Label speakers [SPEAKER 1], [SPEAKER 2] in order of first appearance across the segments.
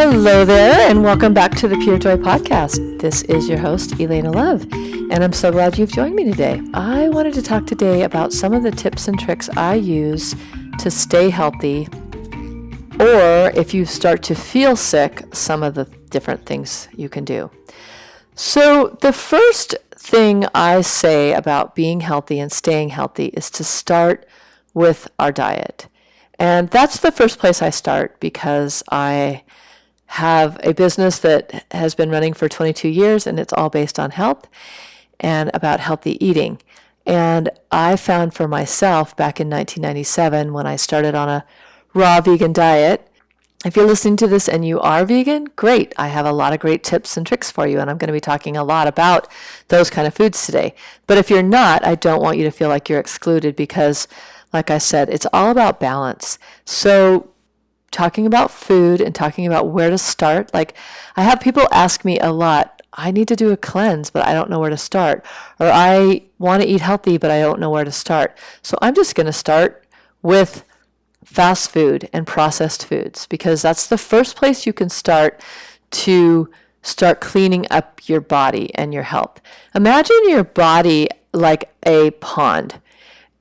[SPEAKER 1] Hello there, and welcome back to the Pure Joy Podcast. This is your host, Elaina Love, and I'm so glad you've joined me today. I wanted to talk today about some of the tips and tricks I use to stay healthy, or if you start to feel sick, some of the different things you can do. So the first thing I say about being healthy and staying healthy is to start with our diet. And that's the first place I start because I have a business that has been running for 22 years and it's all based on health and about healthy eating. And I found for myself back in 1997 when I started on a raw vegan diet. If you're listening to this and you are vegan, great. I have a lot of great tips and tricks for you, and I'm going to be talking a lot about those kind of foods today. But if you're not, I don't want you to feel like you're excluded because, like I said, it's all about balance. So talking about food and talking about where to start, like I have people ask me a lot, I need to do a cleanse, but I don't know where to start. Or I want to eat healthy, but I don't know where to start. So I'm just going to start with fast food and processed foods because that's the first place you can start to start cleaning up your body and your health. Imagine your body like a pond.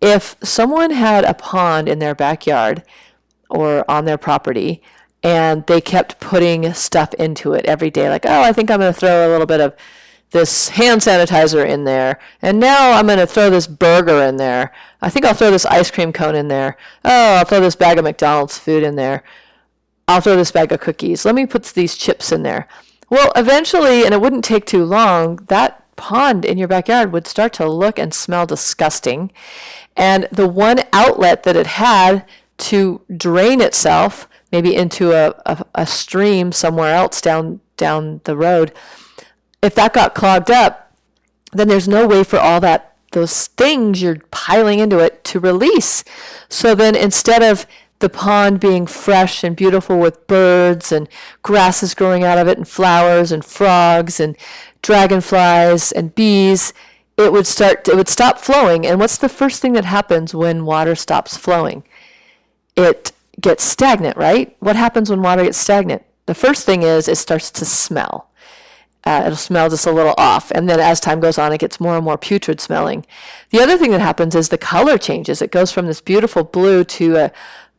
[SPEAKER 1] If someone had a pond in their backyard or on their property and they kept putting stuff into it every day, like, oh, I think I'm going to throw a little bit of this hand sanitizer in there, and now I'm going to throw this burger in there. I think I'll throw this ice cream cone in there. Oh, I'll throw this bag of McDonald's food in there. I'll throw this bag of cookies. Let me put these chips in there. Well, eventually, and it wouldn't take too long, that pond in your backyard would start to look and smell disgusting. And the one outlet that it had to drain itself, maybe into a stream somewhere else down the road, if that got clogged up, then there's no way for all those things you're piling into it to release. So then instead of the pond being fresh and beautiful with birds and grasses growing out of it and flowers and frogs and dragonflies and bees, it would stop flowing. And what's the first thing that happens when water stops flowing? It gets stagnant, right? What happens when water gets stagnant? The first thing is it starts to smell. It'll smell just a little off. And then as time goes on, it gets more and more putrid smelling. The other thing that happens is the color changes. It goes from this beautiful blue to a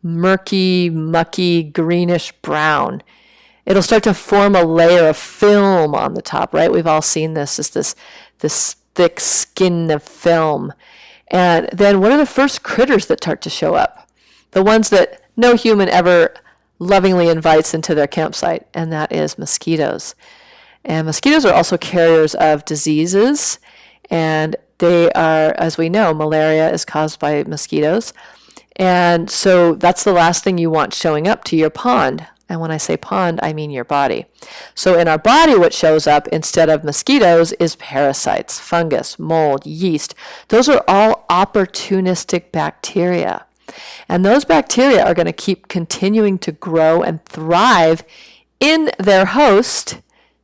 [SPEAKER 1] murky, mucky, greenish brown. It'll start to form a layer of film on the top, right? We've all seen this. It's this thick skin of film. And then what are the first critters that start to show up? The ones that no human ever lovingly invites into their campsite, and that is mosquitoes. And mosquitoes are also carriers of diseases, and they are, as we know, malaria is caused by mosquitoes. And so that's the last thing you want showing up to your pond. And when I say pond, I mean your body. So in our body, what shows up instead of mosquitoes is parasites, fungus, mold, yeast. Those are all opportunistic bacteria. And those bacteria are going to keep continuing to grow and thrive in their host,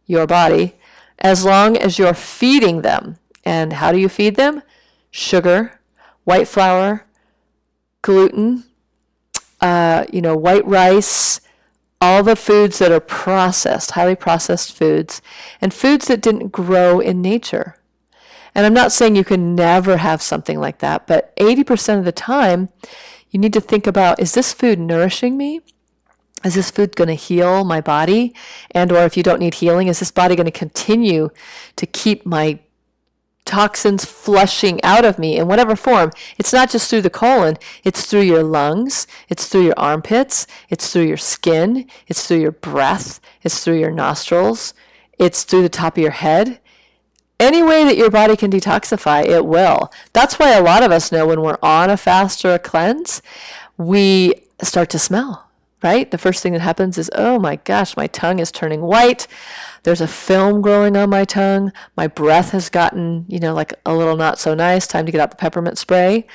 [SPEAKER 1] your body, as long as you're feeding them. And how do you feed them? Sugar, white flour, gluten, white rice, all the foods that are processed, highly processed foods, and foods that didn't grow in nature. And I'm not saying you can never have something like that, but 80% of the time, you need to think about, is this food nourishing me? Is this food going to heal my body? And or if you don't need healing, is this body going to continue to keep my toxins flushing out of me in whatever form? It's not just through the colon. It's through your lungs. It's through your armpits. It's through your skin. It's through your breath. It's through your nostrils. It's through the top of your head. Any way that your body can detoxify, it will. That's why a lot of us know when we're on a fast or a cleanse, we start to smell, right? The first thing that happens is, oh my gosh, my tongue is turning white. There's a film growing on my tongue. My breath has gotten, like a little not so nice. Time to get out the peppermint spray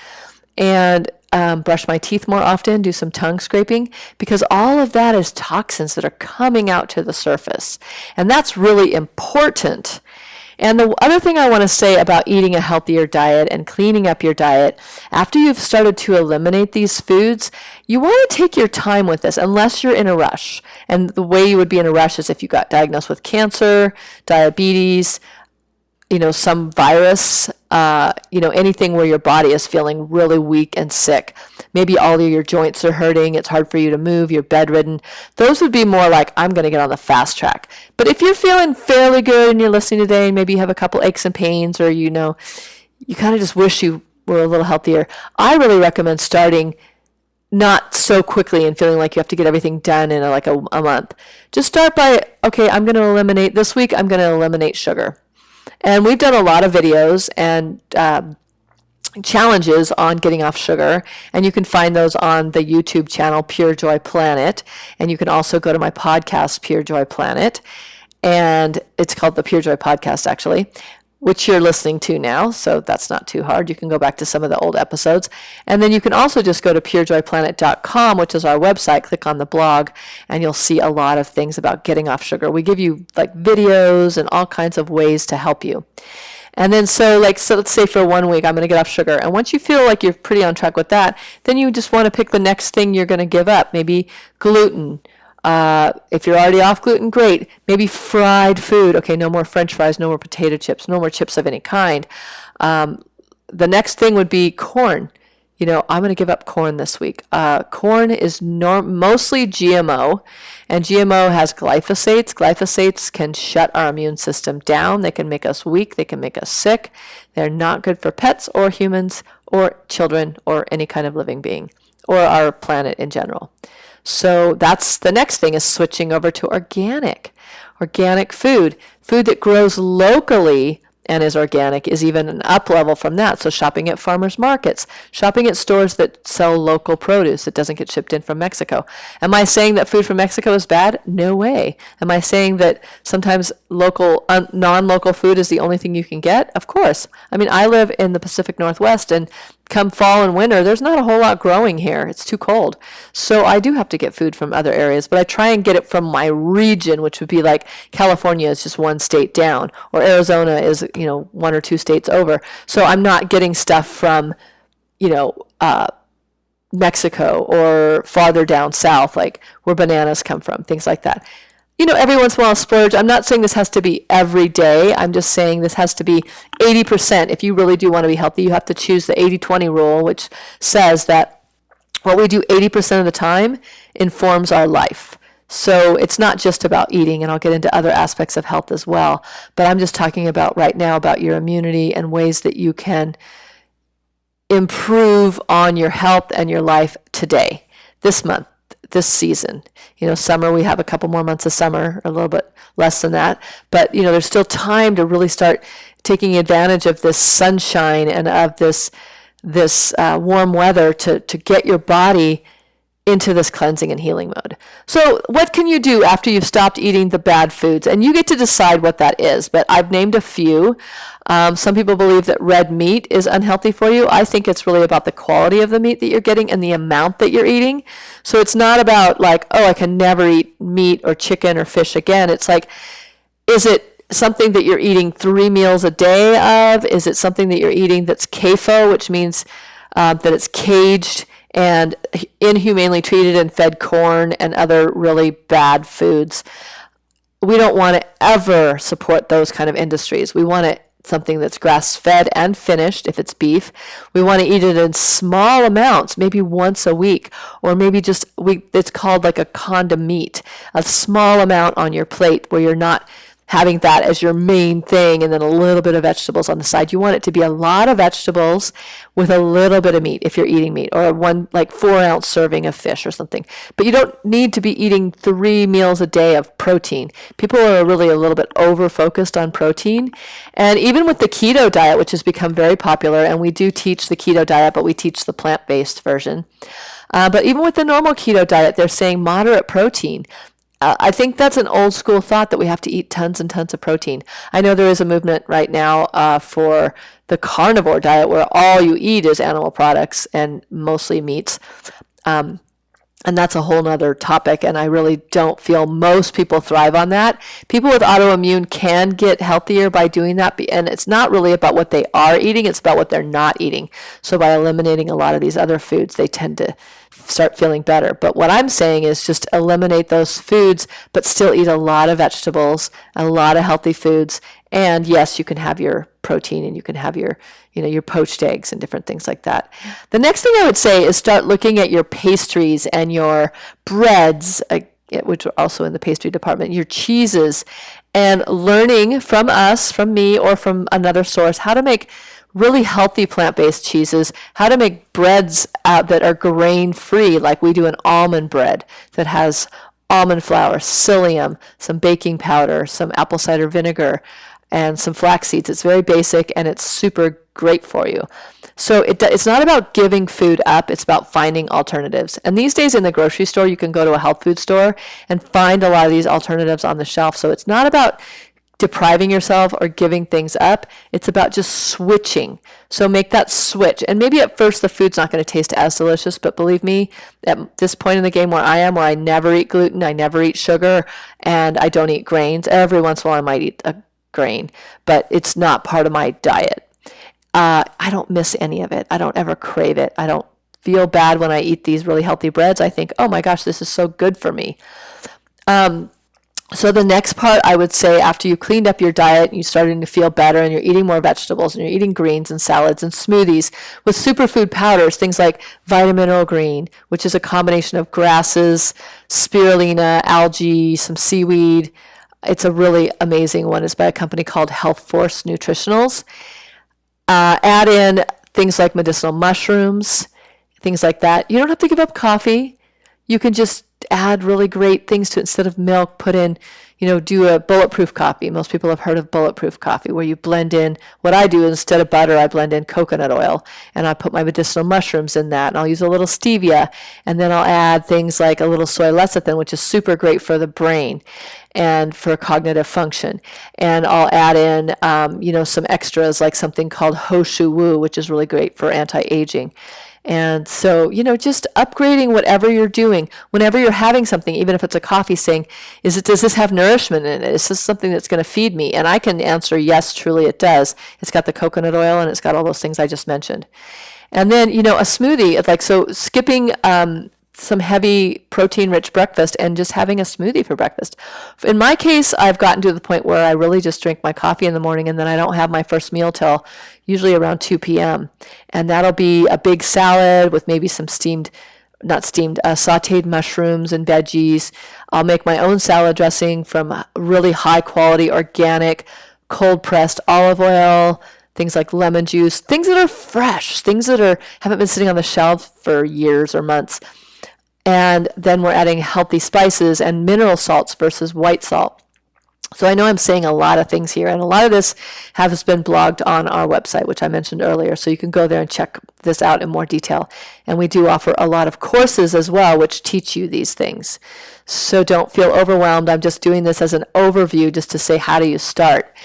[SPEAKER 1] and brush my teeth more often, do some tongue scraping, because all of that is toxins that are coming out to the surface. And that's really important. And the other thing I want to say about eating a healthier diet and cleaning up your diet, after you've started to eliminate these foods, you want to take your time with this unless you're in a rush. And the way you would be in a rush is if you got diagnosed with cancer, diabetes, some virus, anything where your body is feeling really weak and sick. Maybe all of your joints are hurting. It's hard for you to move. You're bedridden. Those would be more like, I'm going to get on the fast track. But if you're feeling fairly good and you're listening today, and maybe you have a couple aches and pains, or, you kind of just wish you were a little healthier, I really recommend starting not so quickly and feeling like you have to get everything done in a month. Just start by, okay, I'm going to eliminate, this week I'm going to eliminate sugar. And we've done a lot of videos and challenges on getting off sugar, and you can find those on the YouTube channel Pure Joy Planet, and you can also go to my podcast Pure Joy Planet, and it's called the Pure Joy Podcast actually, which you're listening to now, so that's not too hard. You can go back to some of the old episodes. And then you can also just go to purejoyplanet.com, which is our website, click on the blog, and you'll see a lot of things about getting off sugar. We give you videos and all kinds of ways to help you. And then so let's say for 1 week, I'm going to get off sugar. And once you feel like you're pretty on track with that, then you just want to pick the next thing you're going to give up. Maybe gluten. If you're already off gluten, great. Maybe fried food. Okay, no more French fries, no more potato chips, no more chips of any kind. The next thing would be corn. I'm going to give up corn this week. Corn is mostly GMO, and GMO has glyphosates. Glyphosates can shut our immune system down. They can make us weak. They can make us sick. They're not good for pets or humans or children or any kind of living being or our planet in general. So that's the next thing, is switching over to organic food that grows locally and is organic is even an up level from that. So shopping at farmers markets, shopping at stores that sell local produce that doesn't get shipped in from Mexico. Am I saying that food from Mexico is bad? No way. Am I saying that sometimes non-local food is the only thing you can get? Of course. I mean, I live in the Pacific Northwest, and come fall and winter, there's not a whole lot growing here. It's too cold. So I do have to get food from other areas, but I try and get it from my region, which would be like California is just one state down, or Arizona is, 1 or 2 states over. So I'm not getting stuff from, Mexico or farther down south, like where bananas come from, things like that. Every once in a while splurge. I'm not saying this has to be every day. I'm just saying this has to be 80%. If you really do want to be healthy, you have to choose the 80-20 rule, which says that what we do 80% of the time informs our life. So it's not just about eating, and I'll get into other aspects of health as well. But I'm just talking about right now about your immunity and ways that you can improve on your health and your life today, this month, this season. Summer, we have a couple more months of summer, a little bit less than that. But, there's still time to really start taking advantage of this sunshine and of this warm weather to get your body into this cleansing and healing mode. So what can you do after you've stopped eating the bad foods? And you get to decide what that is, but I've named a few. Some people believe that red meat is unhealthy for you. I think it's really about the quality of the meat that you're getting and the amount that you're eating. So it's not about like, oh, I can never eat meat or chicken or fish again. It's like, is it something that you're eating 3 meals a day of? Is it something that you're eating that's CAFO, which means that it's caged and inhumanely treated and fed corn and other really bad foods? We don't want to ever support those kind of industries. We want something that's grass-fed and finished if it's beef. We want to eat it in small amounts, maybe once a week, or maybe it's called like a condom meat, a small amount on your plate where you're not having that as your main thing and then a little bit of vegetables on the side. You want it to be a lot of vegetables with a little bit of meat if you're eating meat, or one 4-ounce serving of fish or something. But you don't need to be eating 3 meals a day of protein. People are really a little bit over-focused on protein. And even with the keto diet, which has become very popular, and we do teach the keto diet, but we teach the plant-based version. But even with the normal keto diet, they're saying moderate protein. I think that's an old school thought that we have to eat tons and tons of protein. I know there is a movement right now for the carnivore diet where all you eat is animal products and mostly meats. And that's a whole nother topic, and I really don't feel most people thrive on that. People with autoimmune can get healthier by doing that, and it's not really about what they are eating, it's about what they're not eating. So by eliminating a lot of these other foods, they tend to start feeling better. But what I'm saying is just eliminate those foods, but still eat a lot of vegetables, a lot of healthy foods. And yes, you can have your protein and you can have your, your poached eggs and different things like that. The next thing I would say is start looking at your pastries and your breads, which are also in the pastry department, your cheeses, and learning from us, from me, or from another source, how to make really healthy plant-based cheeses, how to make breads that are grain-free, like we do an almond bread that has almond flour, psyllium, some baking powder, some apple cider vinegar, and some flax seeds. It's very basic and it's super great for you. So it's not about giving food up, it's about finding alternatives. And these days in the grocery store, you can go to a health food store and find a lot of these alternatives on the shelf. So it's not about depriving yourself or giving things up. It's about just switching. So make that switch. And maybe at first the food's not going to taste as delicious, but believe me, at this point in the game where I am, where I never eat gluten, I never eat sugar, and I don't eat grains, every once in a while I might eat a grain, but it's not part of my diet. I don't miss any of it. I don't ever crave it. I don't feel bad when I eat these really healthy breads. I think, oh my gosh, this is so good for me. So the next part, I would say, after you cleaned up your diet and you're starting to feel better and you're eating more vegetables and you're eating greens and salads and smoothies with superfood powders, things like Vitamin Green, which is a combination of grasses, spirulina, algae, some seaweed. It's a really amazing one. It's by a company called Health Force Nutritionals. Add in things like medicinal mushrooms, things like that. You don't have to give up coffee. You can just add really great things to it. Instead of milk, put in, do a bulletproof coffee. Most people have heard of bulletproof coffee, where you blend in, what I do instead of butter, I blend in coconut oil, and I put my medicinal mushrooms in that, and I'll use a little stevia, and then I'll add things like a little soy lecithin, which is super great for the brain and for cognitive function. And I'll add in, some extras like something called Ho Shu Wu, which is really great for anti-aging. And so, just upgrading whatever you're doing, whenever you're having something, even if it's a coffee, saying, does this have nourishment in it? Is this something that's going to feed me? And I can answer, yes, truly it does. It's got the coconut oil and it's got all those things I just mentioned. And then, a smoothie, so skipping some heavy protein-rich breakfast and just having a smoothie for breakfast. In my case, I've gotten to the point where I really just drink my coffee in the morning, and then I don't have my first meal till usually around 2 p.m. And that'll be a big salad with maybe some sauteed mushrooms and veggies. I'll make my own salad dressing from really high-quality, organic, cold-pressed olive oil, things like lemon juice, things that are fresh, things that haven't been sitting on the shelf for years or months. And then we're adding healthy spices and mineral salts versus white salt. So I know I'm saying a lot of things here, and a lot of this has been blogged on our website, which I mentioned earlier, so you can go there and check this out in more detail. And we do offer a lot of courses as well, which teach you these things. So don't feel overwhelmed. I'm just doing this as an overview just to say, how do you start?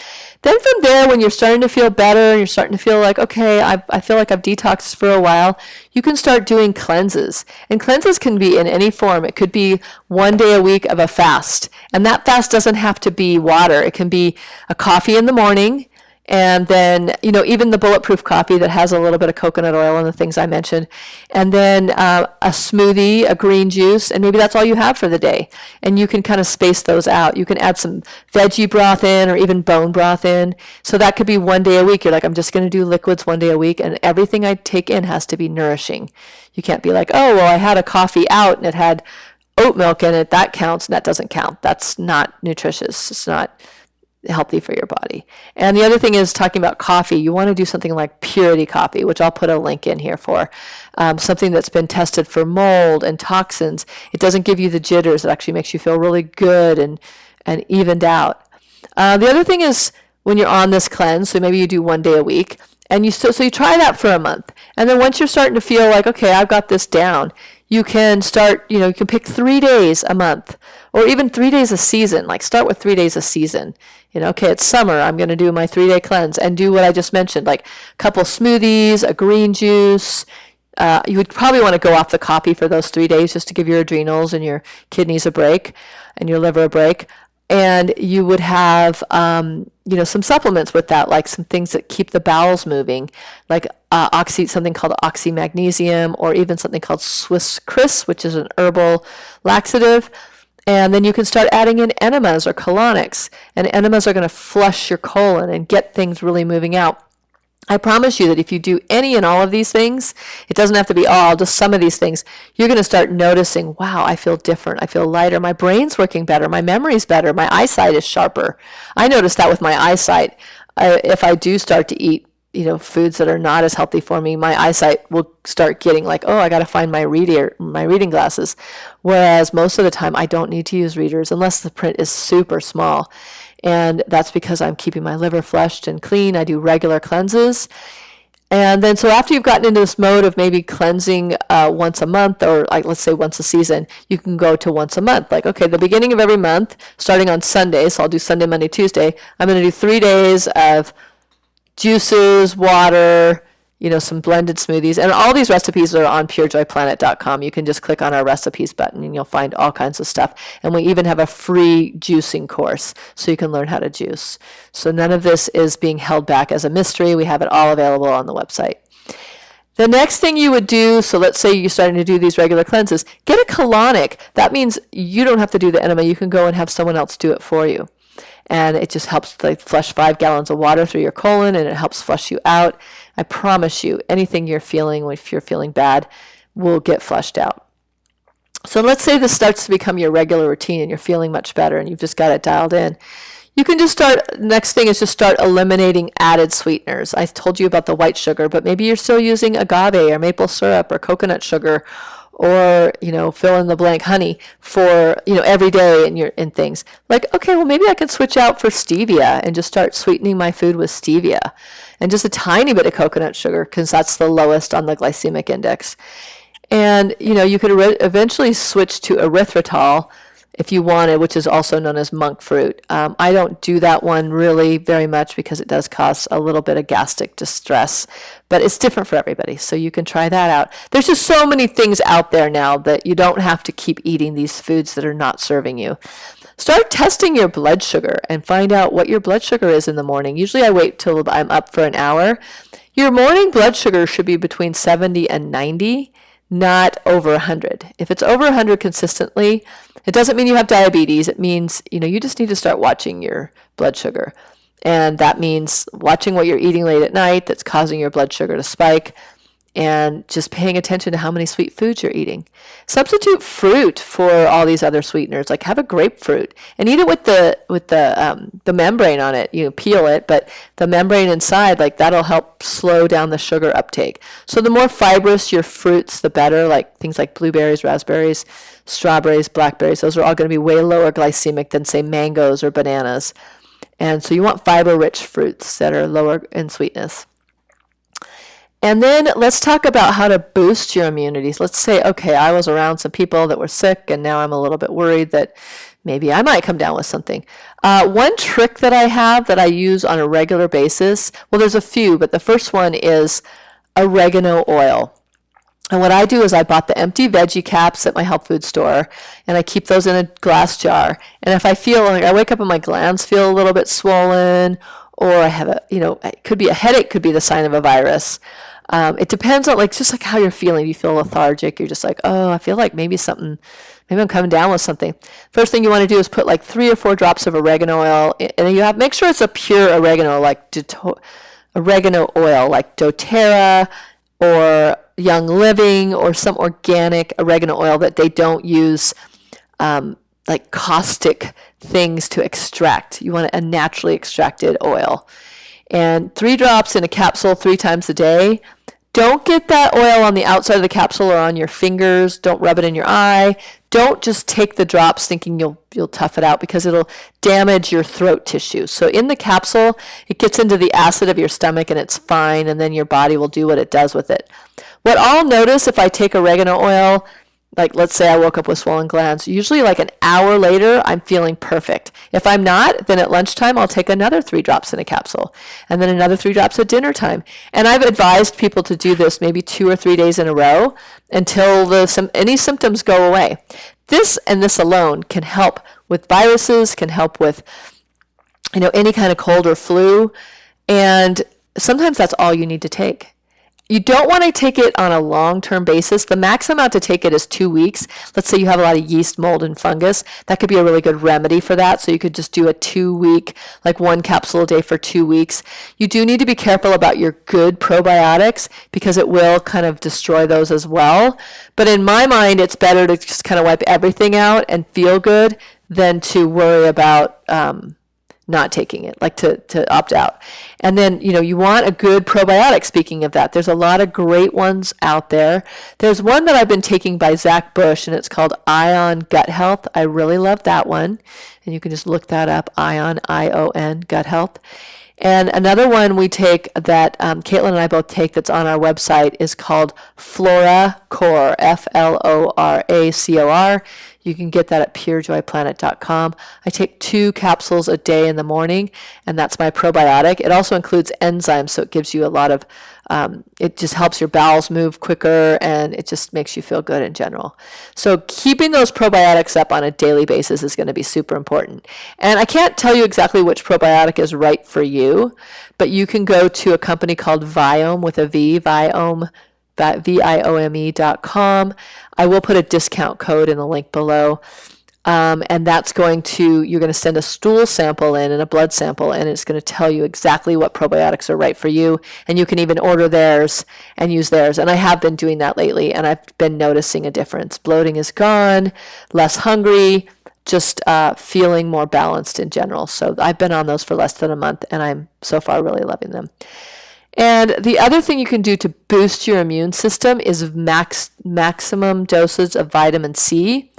[SPEAKER 1] Then from there, when you're starting to feel better and you're starting to feel like, okay, I feel like I've detoxed for a while, you can start doing cleanses. And cleanses can be in any form. It could be 1 day a week of a fast. And that fast doesn't have to be water. It can be a coffee in the morning, and then, even the bulletproof coffee that has a little bit of coconut oil and the things I mentioned, and then a smoothie, a green juice, and maybe that's all you have for the day. And you can kind of space those out. You can add some veggie broth in or even bone broth in. So that could be 1 day a week. You're like, I'm just going to do liquids 1 day a week, and everything I take in has to be nourishing. You can't be like, oh, well, I had a coffee out and it had oat milk in it. That counts, and that doesn't count. That's not nutritious. It's not healthy for your body. And the other thing is, talking about coffee, you want to do something like purity coffee, which I'll put a link in here for, something that's been tested for mold and toxins. It doesn't give you the jitters. It actually makes you feel really good and evened out. The other thing is, when you're on this cleanse, so maybe you do 1 day a week, and so you try that for a month. And then once you're starting to feel like, okay, I've got this down, you can start, you can pick 3 days a month, or even 3 days a season. Like, start with 3 days a season. Okay, it's summer, I'm going to do my 3 day cleanse and do what I just mentioned, like a couple smoothies, a green juice, You would probably want to go off the coffee for those 3 days just to give your adrenals and your kidneys a break and your liver a break. And you would have, some supplements with that, like some things that keep the bowels moving, like something called oxymagnesium, or even something called Swiss Chris, which is an herbal laxative. And then you can start adding in enemas or colonics. And enemas are going to flush your colon and get things really moving out. I promise you that if you do any and all of these things, it doesn't have to be all, just some of these things, you're going to start noticing, wow, I feel different. I feel lighter. My brain's working better. My memory's better. My eyesight is sharper. I noticed that with my eyesight. If I do start to eat, foods that are not as healthy for me, my eyesight will start getting like, oh, I got to find my reading glasses. Whereas most of the time, I don't need to use readers unless the print is super small. And that's because I'm keeping my liver flushed and clean. I do regular cleanses. And then so after you've gotten into this mode of maybe cleansing once a month, or like let's say once a season, you can go to once a month. Like, okay, the beginning of every month, starting on Sunday, so I'll do Sunday, Monday, Tuesday, I'm going to do 3 days of juices, water, some blended smoothies. And all these recipes are on purejoyplanet.com. You can just click on our recipes button and you'll find all kinds of stuff. And we even have a free juicing course so you can learn how to juice. So none of this is being held back as a mystery. We have it all available on the website. The next thing you would do, so let's say you're starting to do these regular cleanses, get a colonic. That means you don't have to do the enema. You can go and have someone else do it for you. And it just helps flush 5 gallons of water through your colon, and it helps flush you out. I promise you, anything you're feeling, if you're feeling bad, will get flushed out. So let's say this starts to become your regular routine and you're feeling much better and you've just got it dialed in. You can just next thing is just start eliminating added sweeteners. I told you about the white sugar, but maybe you're still using agave or maple syrup or coconut sugar, or fill in the blank honey for every day in things like, okay, well, maybe I can switch out for stevia and just start sweetening my food with stevia and just a tiny bit of coconut sugar, because that's the lowest on the glycemic index. And you could eventually switch to erythritol if you wanted, which is also known as monk fruit. I don't do that one really very much because it does cause a little bit of gastric distress, but it's different for everybody, so you can try that out. There's just so many things out there now that you don't have to keep eating these foods that are not serving you. Start testing your blood sugar and find out what your blood sugar is in the morning. Usually I wait till I'm up for an hour. Your morning blood sugar should be between 70 and 90, not over 100. If it's over 100 consistently, it doesn't mean you have diabetes. It means, you just need to start watching your blood sugar. And that means watching what you're eating late at night that's causing your blood sugar to spike, and just paying attention to how many sweet foods you're eating. Substitute fruit for all these other sweeteners. Like, have a grapefruit and eat it with the membrane on it. Peel it, but the membrane inside, like, that'll help slow down the sugar uptake. So the more fibrous your fruits, the better. Like things like blueberries, raspberries, strawberries, blackberries. Those are all going to be way lower glycemic than, say, mangoes or bananas. And so you want fiber-rich fruits that are lower in sweetness. And then let's talk about how to boost your immunity. Let's say, okay, I was around some people that were sick, and now I'm a little bit worried that maybe I might come down with something. One trick that I have that I use on a regular basis, well, there's a few, but the first one is oregano oil. And what I do is I bought the empty veggie caps at my health food store, and I keep those in a glass jar. And if I feel like I wake up and my glands feel a little bit swollen, or I have it could be a headache, could be the sign of a virus. It depends on just like how you're feeling. Do you feel lethargic? You're just like, oh, I feel like maybe I'm coming down with something. First thing you want to do is put like 3 or 4 drops of oregano oil, and make sure it's a pure oregano, like oregano oil, like doTERRA or Young Living, or some organic oregano oil that they don't use like caustic things to extract. You want a naturally extracted oil. And 3 drops in a capsule 3 times a day. Don't get that oil on the outside of the capsule or on your fingers. Don't rub it in your eye. Don't just take the drops thinking you'll tough it out, because it'll damage your throat tissue. So in the capsule, it gets into the acid of your stomach and it's fine, and then your body will do what it does with it. What I'll notice if I take oregano oil Like, let's say I woke up with swollen glands. Usually like an hour later, I'm feeling perfect. If I'm not, then at lunchtime, I'll take another 3 drops in a capsule, and then another 3 drops at dinner time. And I've advised people to do this maybe 2 or 3 days in a row until any symptoms go away. This and this alone can help with viruses, can help with, any kind of cold or flu. And sometimes that's all you need to take. You don't want to take it on a long-term basis. The max amount to take it is 2 weeks. Let's say you have a lot of yeast, mold, and fungus. That could be a really good remedy for that. So you could just do a 2-week, like 1 capsule a day for 2 weeks. You do need to be careful about your good probiotics because it will kind of destroy those as well. But in my mind, it's better to just kind of wipe everything out and feel good than to worry about not taking it, like to opt out. And then, you want a good probiotic. Speaking of that, there's a lot of great ones out there. There's one that I've been taking by Zach Bush, and it's called Ion Gut Health. I really love that one. And you can just look that up, Ion, I-O-N, Gut Health. And another one we take that Caitlin and I both take that's on our website is called FloraCore, F-L-O-R-A-C-O-R. You can get that at purejoyplanet.com. I take 2 capsules a day in the morning, and that's my probiotic. It also includes enzymes, so it gives you a lot of, it just helps your bowels move quicker, and it just makes you feel good in general. So keeping those probiotics up on a daily basis is going to be super important. And I can't tell you exactly which probiotic is right for you, but you can go to a company called Viome with a V, Viome, Viome.com. I will put a discount code in the link below. And that's you're going to send a stool sample in and a blood sample, and it's going to tell you exactly what probiotics are right for you. And you can even order theirs and use theirs. And I have been doing that lately, and I've been noticing a difference. Bloating is gone, less hungry, just feeling more balanced in general. So I've been on those for less than a month, and I'm so far really loving them. And the other thing you can do to boost your immune system is maximum doses of vitamin C,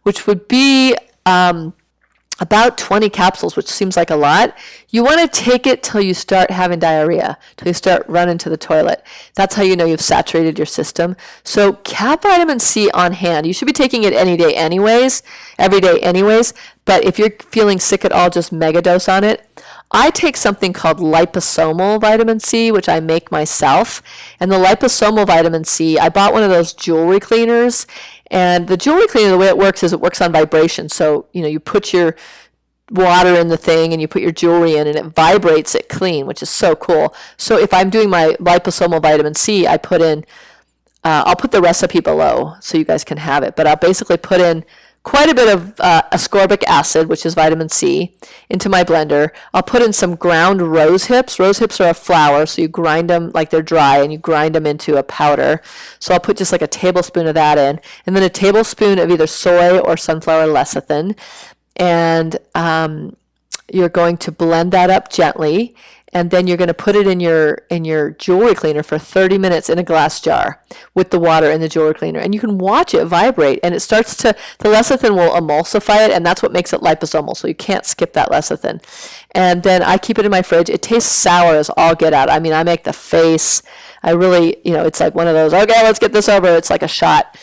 [SPEAKER 1] which would be about 20 capsules, which seems like a lot. You want to take it till you start having diarrhea, till you start running to the toilet. That's how you know you've saturated your system. So have vitamin C on hand. You should be taking it every day anyways. But if you're feeling sick at all, just mega dose on it. I take something called liposomal vitamin C, which I make myself. And the liposomal vitamin C, I bought one of those jewelry cleaners. And the jewelry cleaner, the way it works is it works on vibration. So, you put your water in the thing and you put your jewelry in and it vibrates it clean, which is so cool. So if I'm doing my liposomal vitamin C, I put in, I'll put the recipe below so you guys can have it. But I'll basically put in quite a bit of ascorbic acid, which is vitamin C, into my blender. I'll put in some ground rosehips. Rosehips are a flower, so you grind them like they're dry, and you grind them into a powder. So I'll put just like a tablespoon of that in, and then a tablespoon of either soy or sunflower lecithin. And you're going to blend that up gently, and then you're going to put it in your jewelry cleaner for 30 minutes in a glass jar with the water in the jewelry cleaner. And you can watch it vibrate, and the lecithin will emulsify it, and that's what makes it liposomal, so you can't skip that lecithin. And then I keep it in my fridge. It tastes sour as all get out. I mean, I make the face. I really, it's like one of those, okay, let's get this over. It's like a shot.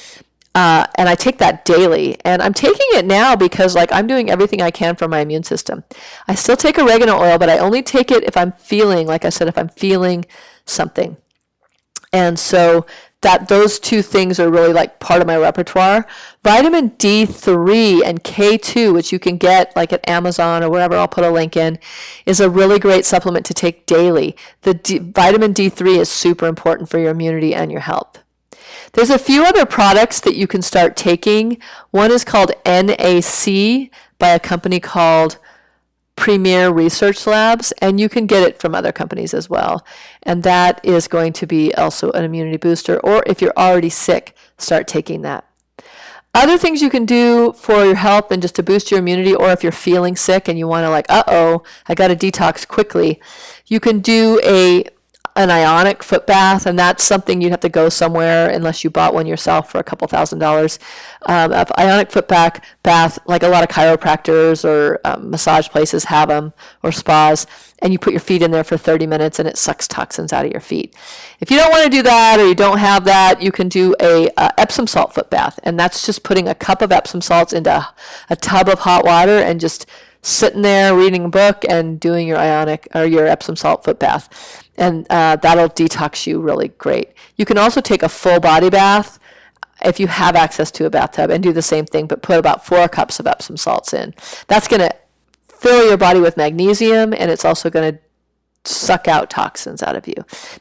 [SPEAKER 1] And I take that daily, and I'm taking it now because I'm doing everything I can for my immune system. I still take oregano oil, but I only take it if I'm feeling, like I said, if I'm feeling something. And so those 2 things are really part of my repertoire. Vitamin D3 and K2, which you can get at Amazon or wherever, I'll put a link in, is a really great supplement to take daily. Vitamin D3 is super important for your immunity and your health. There's a few other products that you can start taking. One is called NAC by a company called Premier Research Labs, and you can get it from other companies as well. And that is going to be also an immunity booster, or if you're already sick, start taking that. Other things you can do for your health and just to boost your immunity, or if you're feeling sick and you want to I got to detox quickly, you can do an ionic foot bath, and that's something you'd have to go somewhere unless you bought one yourself for a couple $1,000s. An ionic foot bath, like a lot of chiropractors or massage places have them, or spas, and you put your feet in there for 30 minutes and it sucks toxins out of your feet. If you don't want to do that, or you don't have that, you can do a Epsom salt foot bath, and that's just putting a cup of Epsom salts into a tub of hot water and just sitting there reading a book and doing your ionic or your Epsom salt foot bath, and that'll detox you really great. You can also take a full body bath if you have access to a bathtub and do the same thing, but put about 4 cups of Epsom salts in. That's going to fill your body with magnesium, and it's also going to suck out toxins out of you.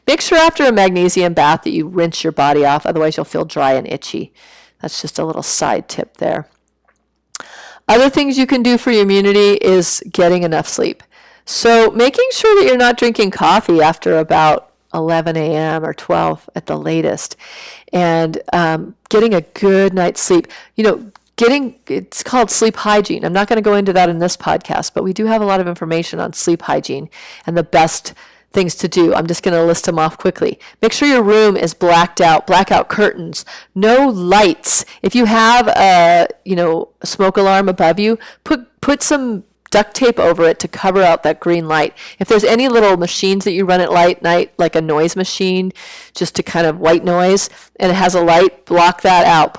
[SPEAKER 1] Make sure after a magnesium bath that you rinse your body off, otherwise you'll feel dry and itchy. That's just a little side tip there. Other things you can do for your immunity is getting enough sleep. So making sure that you're not drinking coffee after about 11 a.m. or 12 at the latest, and getting a good night's sleep. It's called sleep hygiene. I'm not going to go into that in this podcast, but we do have a lot of information on sleep hygiene and the best things to do. I'm just going to list them off quickly. Make sure your room is blacked out, blackout curtains, no lights. If you have a smoke alarm above you, put some duct tape over it to cover out that green light. If there's any little machines that you run at night, like a noise machine, just to kind of white noise, and it has a light, block that out.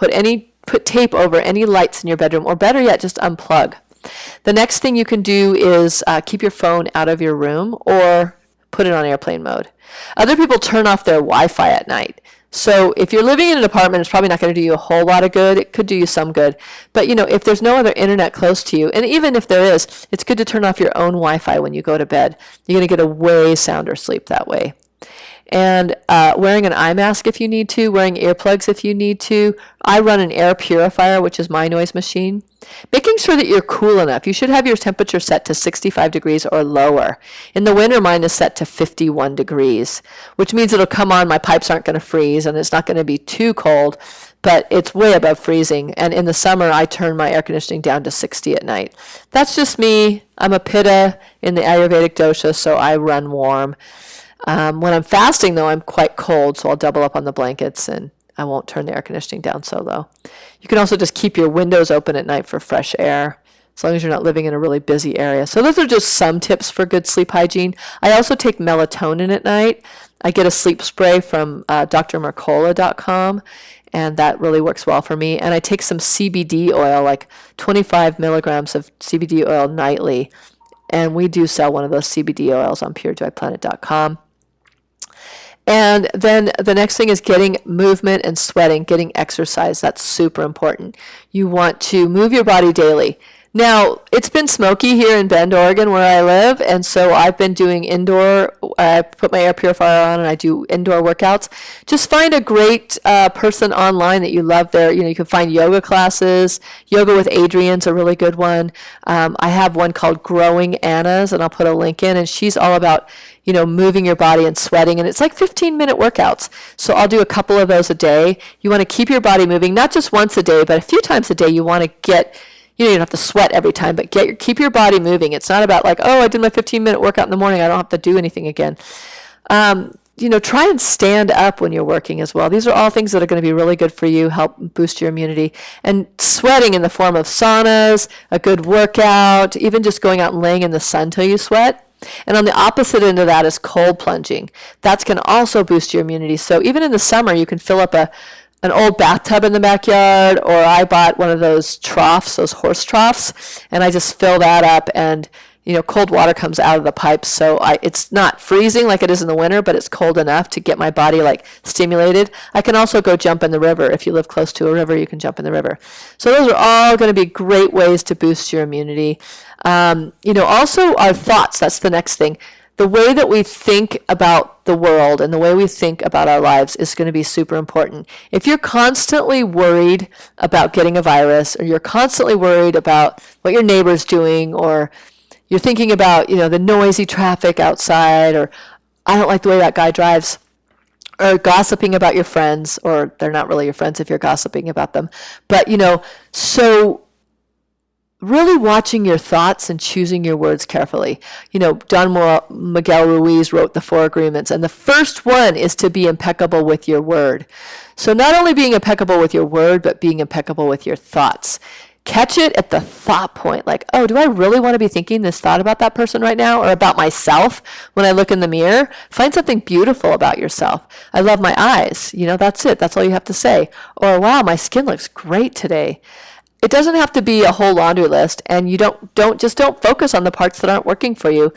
[SPEAKER 1] Put tape over any lights in your bedroom, or better yet, just unplug. The next thing you can do is keep your phone out of your room or put it on airplane mode. Other people turn off their Wi-Fi at night. So if you're living in an apartment, it's probably not going to do you a whole lot of good. It could do you some good. But if there's no other internet close to you, and even if there is, it's good to turn off your own Wi-Fi when you go to bed. You're going to get a way sounder sleep that way. And wearing an eye mask if you need to, wearing earplugs if you need to. I run an air purifier, which is my noise machine. Making sure that you're cool enough. You should have your temperature set to 65 degrees or lower. In the winter, mine is set to 51 degrees, which means it'll come on, my pipes aren't going to freeze, and it's not going to be too cold, but it's way above freezing. And in the summer, I turn my air conditioning down to 60 at night. That's just me. I'm a pitta in the Ayurvedic dosha, so I run warm. When I'm fasting, though, I'm quite cold, so I'll double up on the blankets, and I won't turn the air conditioning down so low. You can also just keep your windows open at night for fresh air, as long as you're not living in a really busy area. So those are just some tips for good sleep hygiene. I also take melatonin at night. I get a sleep spray from drmercola.com, and that really works well for me. And I take some CBD oil, like 25 milligrams of CBD oil nightly, and we do sell one of those CBD oils on purejoyplanet.com. And then the next thing is getting movement and sweating, getting exercise. That's super important. You want to move your body daily. Now, it's been smoky here in Bend, Oregon, where I live, and so I've been doing indoor. I put my air purifier on, and I do indoor workouts. Just find a great person online that you love there. You can find yoga classes. Yoga with Adrienne's a really good one. I have one called Growing Anna's, and I'll put a link in, and she's all about moving your body and sweating, and it's like 15-minute workouts. So I'll do a couple of those a day. You want to keep your body moving, not just once a day, but a few times a day. You want to get you don't have to sweat every time, but keep your body moving. It's not about like, I did my 15-minute workout in the morning, I don't have to do anything again. Try and stand up when you're working as well. These are all things that are going to be really good for you, help boost your immunity. And sweating in the form of saunas, a good workout, even just going out and laying in the sun till you sweat. And on the opposite end of that is cold plunging. That's going to also boost your immunity. So even in the summer, you can fill up an old bathtub in the backyard, or I bought one of those troughs, those horse troughs, and I just fill that up, and cold water comes out of the pipes, so it's not freezing like it is in the winter, but it's cold enough to get my body stimulated. I can also go jump in the river. If you live close to a river, you can jump in the river. So those are all going to be great ways to boost your immunity. Also our thoughts, that's the next thing. The way that we think about the world and the way we think about our lives is going to be super important. If you're constantly worried about getting a virus, or you're constantly worried about what your neighbor's doing, or you're thinking about, the noisy traffic outside, or I don't like the way that guy drives, or gossiping about your friends, or they're not really your friends if you're gossiping about them. But, so really watching your thoughts and choosing your words carefully. Don Miguel Ruiz wrote the 4 agreements, and the first one is to be impeccable with your word. So not only being impeccable with your word, but being impeccable with your thoughts. Catch it at the thought point, like, oh, do I really want to be thinking this thought about that person right now, or about myself when I look in the mirror? Find something beautiful about yourself. I love my eyes. That's it. That's all you have to say. Or, wow, my skin looks great today. It doesn't have to be a whole laundry list, and you don't focus on the parts that aren't working for you,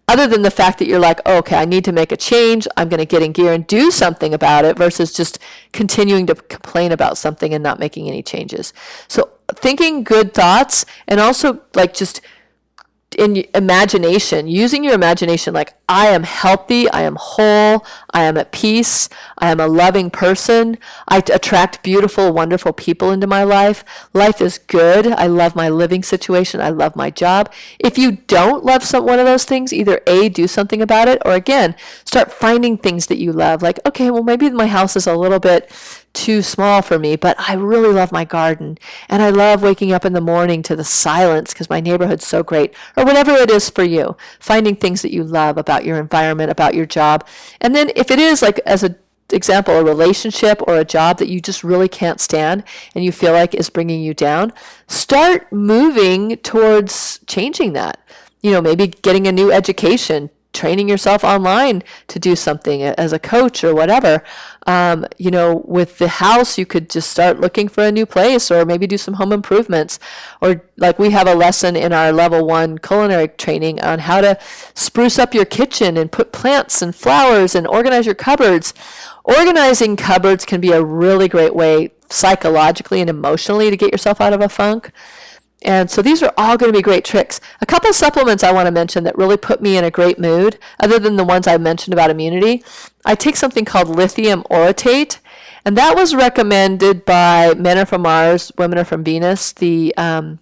[SPEAKER 1] other than the fact that you're like, oh, okay, I need to make a change. I'm going to get in gear and do something about it, versus just continuing to complain about something and not making any changes. So thinking good thoughts, and also like just in imagination, using your imagination, like, I am healthy, I am whole, I am at peace, I am a loving person, I attract beautiful, wonderful people into my life. Life is good. I love my living situation. I love my job. If you don't love one of those things, either A, do something about it, or again, start finding things that you love. Like, okay, well, maybe my house is a little bit too small for me, but I really love my garden, and I love waking up in the morning to the silence because my neighborhood's so great, or whatever it is for you. Finding things that you love about your environment, about your job. And then if it is, like, as an example, a relationship or a job that you just really can't stand and you feel like is bringing you down, start moving towards changing that. Maybe getting a new education, training yourself online to do something as a coach or whatever. With the house, you could just start looking for a new place, or maybe do some home improvements. Or like, we have a lesson in our level 1 culinary training on how to spruce up your kitchen and put plants and flowers and organize your cupboards. Organizing cupboards can be a really great way psychologically and emotionally to get yourself out of a funk. And so these are all going to be great tricks. A couple of supplements I want to mention that really put me in a great mood, other than the ones I mentioned about immunity. I take something called lithium orotate, and that was recommended by Men Are From Mars, Women Are From Venus. I'm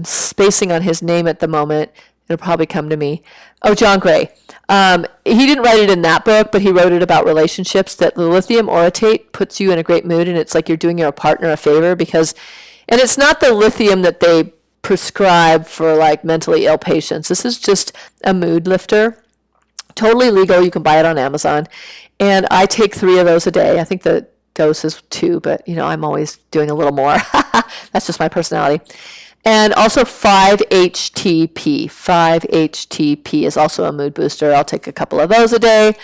[SPEAKER 1] spacing on his name at the moment. It'll probably come to me. Oh, John Gray. He didn't write it in that book, but he wrote it about relationships, that the lithium orotate puts you in a great mood, and it's like you're doing your partner a favor, because... And it's not the lithium that they prescribe for like mentally ill patients. This is just a mood lifter. Totally legal. You can buy it on Amazon. And I take 3 of those a day. I think the dose is 2, but I'm always doing a little more. That's just my personality. And also 5-HTP. 5-HTP is also a mood booster. I'll take a couple of those a day.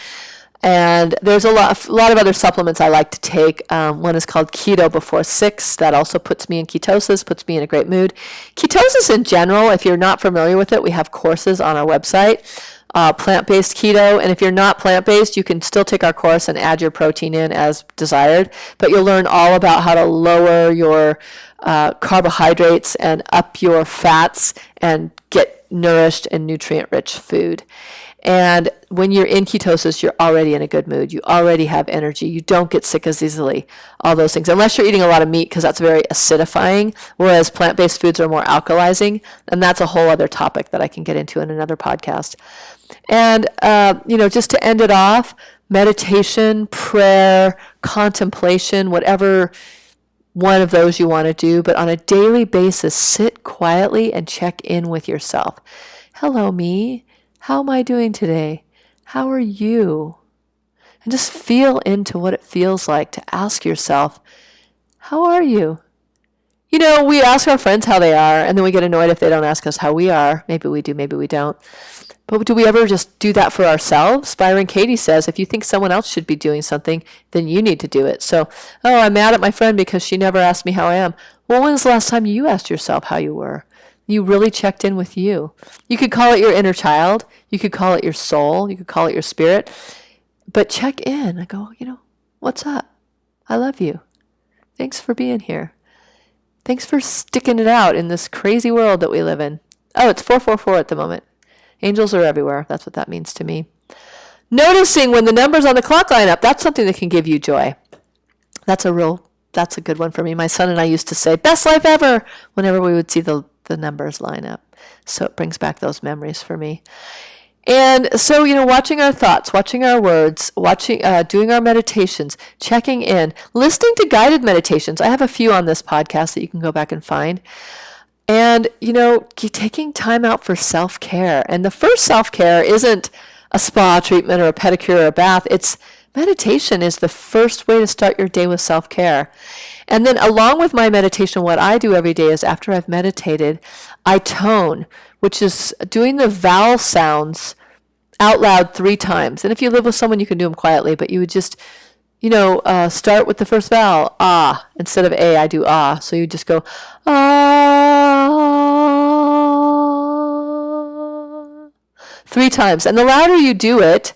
[SPEAKER 1] And there's a lot of other supplements I like to take. One is called Keto Before 6. That also puts me in ketosis, puts me in a great mood. Ketosis in general, if you're not familiar with it, we have courses on our website, plant-based keto. And if you're not plant-based, you can still take our course and add your protein in as desired. But you'll learn all about how to lower your carbohydrates and up your fats and get nourished and nutrient-rich food. And when you're in ketosis, you're already in a good mood. You already have energy. You don't get sick as easily, all those things, unless you're eating a lot of meat, because that's very acidifying, whereas plant-based foods are more alkalizing. And that's a whole other topic that I can get into in another podcast. And, just to end it off, meditation, prayer, contemplation, whatever one of those you want to do, but on a daily basis, sit quietly and check in with yourself. Hello, me. How am I doing today? How are you? And just feel into what it feels like to ask yourself, how are you? We ask our friends how they are, and then we get annoyed if they don't ask us how we are. Maybe we do, maybe we don't. But do we ever just do that for ourselves? Byron Katie says, if you think someone else should be doing something, then you need to do it. So, I'm mad at my friend because she never asked me how I am. Well, when was the last time you asked yourself how you were? You really checked in with you. You could call it your inner child. You could call it your soul. You could call it your spirit. But check in. I go, what's up? I love you. Thanks for being here. Thanks for sticking it out in this crazy world that we live in. Oh, it's 444 at the moment. Angels are everywhere. That's what that means to me. Noticing when the numbers on the clock line up, that's something that can give you joy. That's a good one for me. My son and I used to say, best life ever, whenever we would see the numbers line up. So it brings back those memories for me. And so, watching our thoughts, watching our words, doing our meditations, checking in, listening to guided meditations. I have a few on this podcast that you can go back and find. And, taking time out for self-care. And the first self-care isn't a spa treatment or a pedicure or a bath. It's meditation is the first way to start your day with self-care. And then along with my meditation, what I do every day is after I've meditated, I tone, which is doing the vowel sounds out loud 3 times. And if you live with someone, you can do them quietly, but you would just, start with the first vowel, ah. Instead of A, I do ah. So you just go, ah, 3 times. And the louder you do it,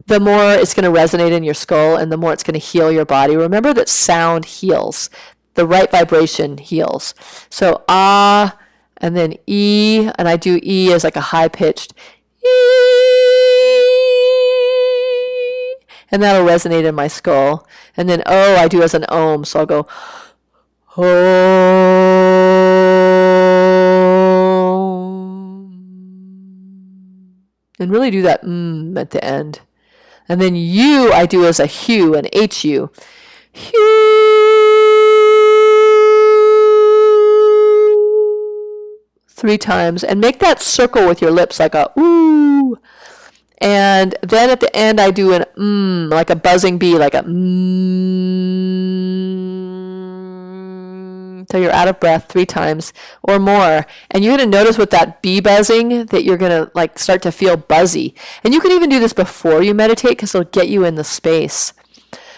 [SPEAKER 1] the more it's going to resonate in your skull and the more it's going to heal your body. Remember that sound heals. The right vibration heals. So ah, and then E, and I do E as like a high-pitched and that'll resonate in my skull. And then O, I do as an ohm, so I'll go Om. And really do that at the end. And then U, I do as a HU, an HU. HU. 3 times. And make that circle with your lips like a ooh. And then at the end, I do an like a buzzing bee, like a till you're out of breath 3 times or more. And you're going to notice with that bee buzzing that you're going to like start to feel buzzy. And you can even do this before you meditate because it'll get you in the space.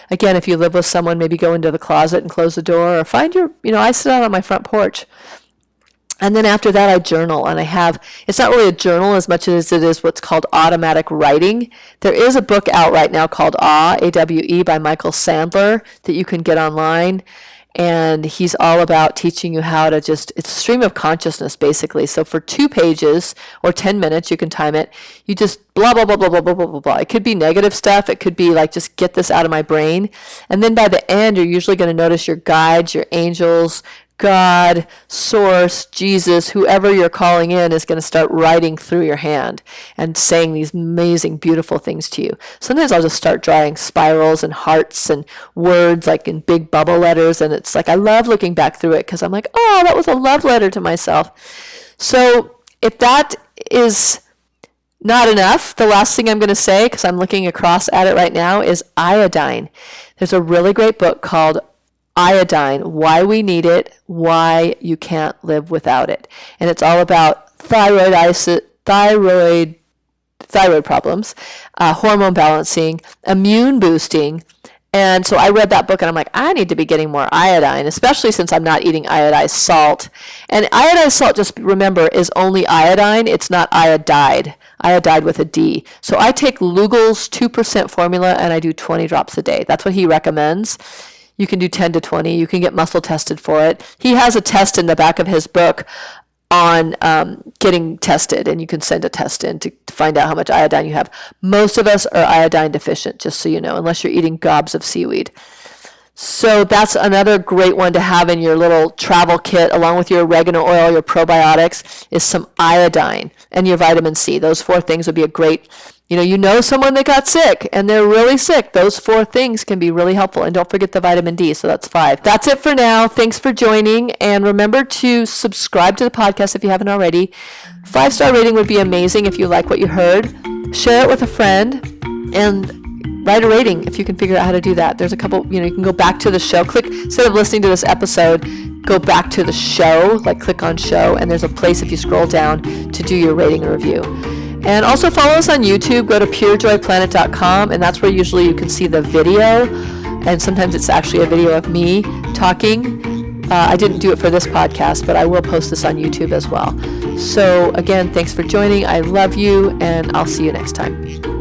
[SPEAKER 1] Again, if you live with someone, maybe go into the closet and close the door, or find your, I sit out on my front porch. And then after that, I journal, and it's not really a journal as much as it is what's called automatic writing. There is a book out right now called AWE by Michael Sandler that you can get online. And he's all about teaching you how to it's stream of consciousness, basically. So for 2 pages or 10 minutes, you can time it. You just blah, blah, blah, blah, blah, blah, blah, blah, blah. It could be negative stuff. It could be like, just get this out of my brain. And then by the end, you're usually going to notice your guides, your angels, God, Source, Jesus, whoever you're calling in is going to start writing through your hand and saying these amazing, beautiful things to you. Sometimes I'll just start drawing spirals and hearts and words like in big bubble letters. And it's like, I love looking back through it because I'm like, oh, that was a love letter to myself. So if that is not enough, the last thing I'm going to say, because I'm looking across at it right now, is iodine. There's a really great book called Iodine, Why We Need It, Why You Can't Live Without It. And it's all about thyroid problems, hormone balancing, immune boosting. And so I read that book and I'm like, I need to be getting more iodine, especially since I'm not eating iodized salt. And iodized salt, just remember, is only iodine. It's not iodide. Iodide with a D. So I take Lugel's 2% formula and I do 20 drops a day. That's what he recommends. You can do 10 to 20. You can get muscle tested for it. He has a test in the back of his book on getting tested, and you can send a test in to find out how much iodine you have. Most of us are iodine deficient, just so you know, unless you're eating gobs of seaweed. So that's another great one to have in your little travel kit, along with your oregano oil, your probiotics, is some iodine and your vitamin C. Those 4 things would be a great, you know someone that got sick and they're really sick. Those 4 things can be really helpful. And don't forget the vitamin D, so that's 5. That's it for now. Thanks for joining. And remember to subscribe to the podcast if you haven't already. 5-star rating would be amazing if you like what you heard. Share it with a friend and write a rating if you can figure out how to do that. There's a couple, you can go back to the show. Instead of listening to this episode, go back to the show, click on show, and there's a place if you scroll down to do your rating and review. And also follow us on YouTube. Go to purejoyplanet.com, and that's where usually you can see the video. And sometimes it's actually a video of me talking. I didn't do it for this podcast, but I will post this on YouTube as well. So again, thanks for joining. I love you, and I'll see you next time.